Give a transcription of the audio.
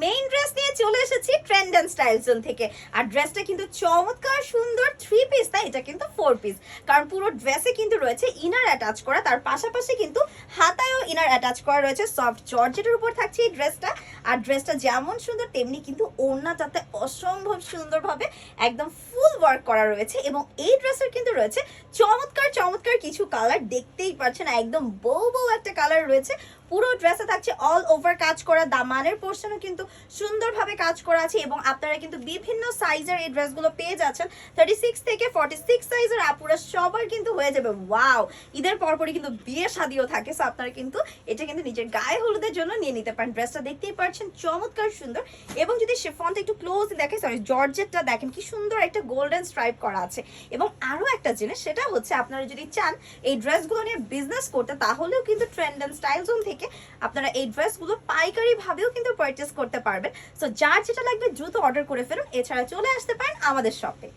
Main dress নিয়ে চলে এসেছি ট্রেন্ড এন্ড স্টাইল জোন থেকে। আর ড্রেসটা কিন্তু চমৎকার সুন্দর 3 পিস, তাই এটা কিন্তু 4 পিস, কারণ পুরো ড্রেসে কিন্তু রয়েছে ইনার অ্যাটাচ করা, তার পাশাপাশি কিন্তু হাতায়ও ইনার অ্যাটাচ করা রয়েছে। সফট জর্জেটের উপর থাকছে এই ড্রেসটা। আর ড্রেসটা যেমন সুন্দর তেমনি কিন্তু ওড়নাটাতে অসম্ভব সুন্দরভাবে একদম ফুল ওয়ার্ক করা রয়েছে। এবং এই ড্রেসের কিন্তু রয়েছে চমৎকার চমৎকার কিছু কালার, দেখতেই পাচ্ছেন একদম বউ বউ একটা কালার রয়েছে। পুরো ড্রেসে থাকছে অল ওভার কাজ করা, দামানের পোর্শনও কিন্তু সুন্দরভাবে কাজ করা আছে। এবং আপনারা কিন্তু বিভিন্ন সাইজের এই ড্রেসগুলো পেয়ে যাচ্ছেন। 36 থেকে 46 সাইজের আপুরা সবার কিন্তু হয়ে যাবে। ওয়াও, ঈদের পরপরই কিন্তু বিয়ে শাদিও থাকে, সো আপনারা কিন্তু এটা কিন্তু নিজের গায়ে হলুদের জন্য নিয়ে নিতে পারেন। ড্রেসটা দেখতেই পাচ্ছেন চমৎকার সুন্দর। এবং যদি শিফনটা একটু ক্লোজ দেখে, সরি জর্জেটটা দেখেন কি সুন্দর একটা গোল্ডেন স্ট্রাইপ করা আছে। এবং আরো একটা জিনিস, সেটা হচ্ছে আপনারা যদি চান এই ড্রেসগুলো নিয়ে বিজনেস করতে, তাহলেও কিন্তু ট্রেন্ড এন্ড স্টাইল জোন থেকে আপনারা এই ড্রেসগুলো পাইকারি ভাবেও কিন্তু পারচেজ করতে পারবেন। সো যার যেটা লাগবে দ্রুত অর্ডার করে ফেলুন, এছাড়া চলে আসতে পারেন আমাদের শপে।